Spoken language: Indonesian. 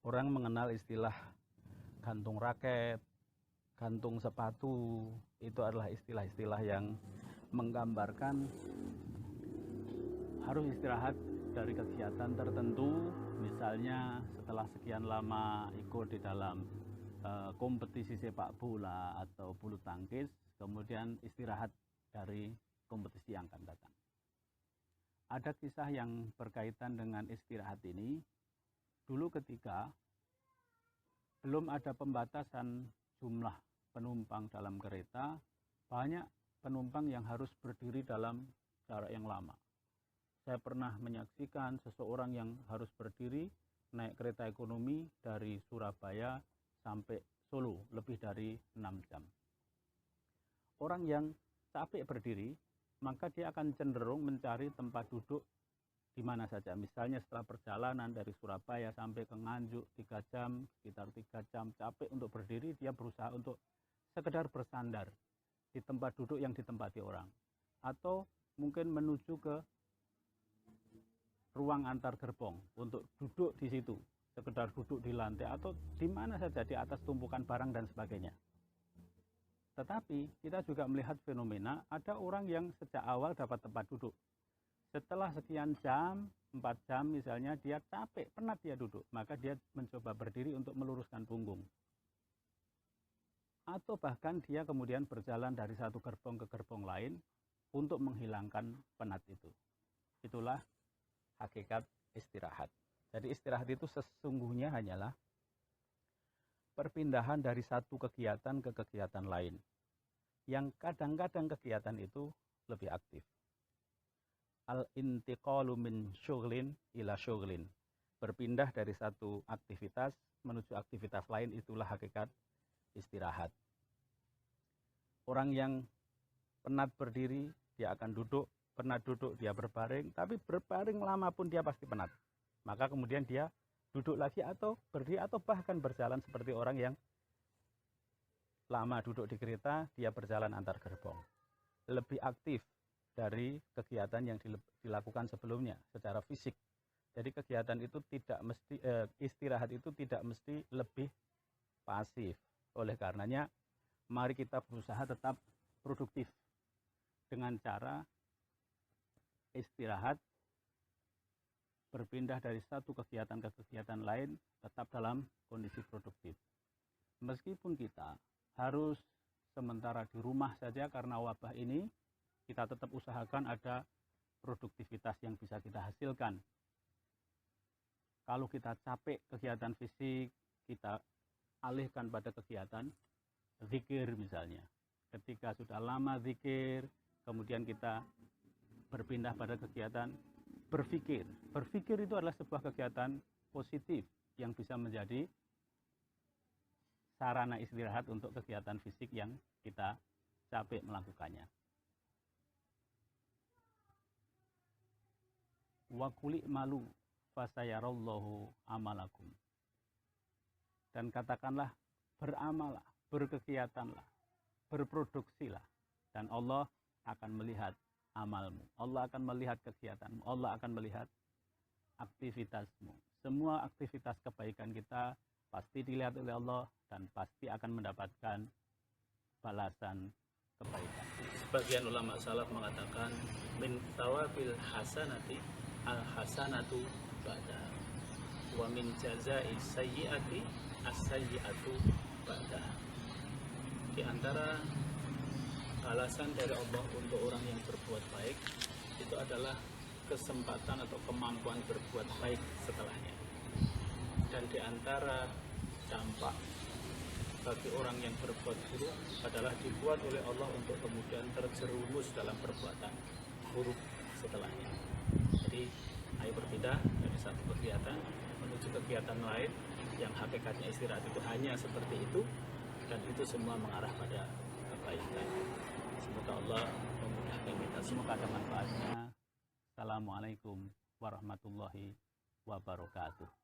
Orang mengenal istilah gantung raket, gantung sepatu, itu adalah istilah-istilah yang menggambarkan harus istirahat dari kegiatan tertentu. Misalnya setelah sekian lama ikut di dalam kompetisi sepak bola atau bulu tangkis, kemudian istirahat dari kompetisi yang akan datang. Ada kisah yang berkaitan dengan istirahat ini. Dulu ketika belum ada pembatasan jumlah penumpang dalam kereta, banyak penumpang yang harus berdiri dalam jarak yang lama. Saya pernah menyaksikan seseorang yang harus berdiri naik kereta ekonomi dari Surabaya sampai Solo lebih dari 6 jam. Orang yang capek berdiri, maka dia akan cenderung mencari tempat duduk di mana saja. Misalnya setelah perjalanan dari Surabaya sampai ke Nganjuk 3 jam, sekitar 3 jam capek untuk berdiri, dia berusaha untuk sekedar bersandar di tempat duduk yang ditempati orang. Atau mungkin menuju ke ruang antar gerbong untuk duduk di situ, sekedar duduk di lantai atau di mana saja di atas tumpukan barang dan sebagainya. Tetapi kita juga melihat fenomena ada orang yang sejak awal dapat tempat duduk. Setelah sekian jam, 4 jam misalnya, dia capek, penat dia duduk. Maka dia mencoba berdiri untuk meluruskan punggung. Atau bahkan dia kemudian berjalan dari satu gerbong ke gerbong lain untuk menghilangkan penat itu. Itulah hakikat istirahat. Jadi istirahat itu sesungguhnya hanyalah perpindahan dari satu kegiatan ke kegiatan lain. Yang kadang-kadang kegiatan itu lebih aktif. Al-intiqalu min syughlin ila syughlin. Berpindah dari satu aktivitas menuju aktivitas lain, itulah hakikat istirahat. Orang yang penat berdiri, dia akan duduk, penat duduk, dia berbaring, tapi berbaring lama pun dia pasti penat. Maka kemudian dia duduk lagi atau berdiri atau bahkan berjalan seperti orang yang lama duduk di kereta, dia berjalan antar gerbong. Lebih aktif dari kegiatan yang dilakukan sebelumnya secara fisik. Jadi kegiatan itu tidak mesti, istirahat itu tidak mesti lebih pasif. Oleh karenanya, mari kita berusaha tetap produktif dengan cara istirahat, berpindah dari satu kegiatan ke kegiatan lain, tetap dalam kondisi produktif. Meskipun kita harus sementara di rumah saja karena wabah ini, kita tetap usahakan ada produktivitas yang bisa kita hasilkan. Kalau kita capek kegiatan fisik, kita alihkan pada kegiatan zikir misalnya. Ketika sudah lama zikir, kemudian kita berpindah pada kegiatan berpikir. Berpikir itu adalah sebuah kegiatan positif yang bisa menjadi sarana istirahat untuk kegiatan fisik yang kita capek melakukannya. Wa quli malu fasayarallahu amalakum. Dan katakanlah, beramalah, berkegiatanlah, berproduksilah, dan Allah akan melihat amalmu. Allah akan melihat kegiatanmu. Allah akan melihat aktivitasmu. Semua aktivitas kebaikan kita pasti dilihat oleh Allah dan pasti akan mendapatkan balasan kebaikan. Sebagian ulama salaf mengatakan min thawabil hasanati al hasanatu ba'da wa min jazai sayyiati as-sayyiatu ba'da. Di antara balasan dari Allah untuk orang yang berbuat baik itu adalah kesempatan atau kemampuan berbuat baik setelahnya. Dan di antara dampak bagi orang yang berbuat buruk adalah dibuat oleh Allah untuk kemudian terjerumus dalam perbuatan buruk setelahnya. Jadi ayo berpindah dari satu kegiatan menuju kegiatan lain yang hakikatnya istirahat itu hanya seperti itu, dan itu semua mengarah pada kebaikan. Semoga Allah memudahkan kita. Semoga ada manfaatnya. Assalamualaikum warahmatullahi wabarakatuh.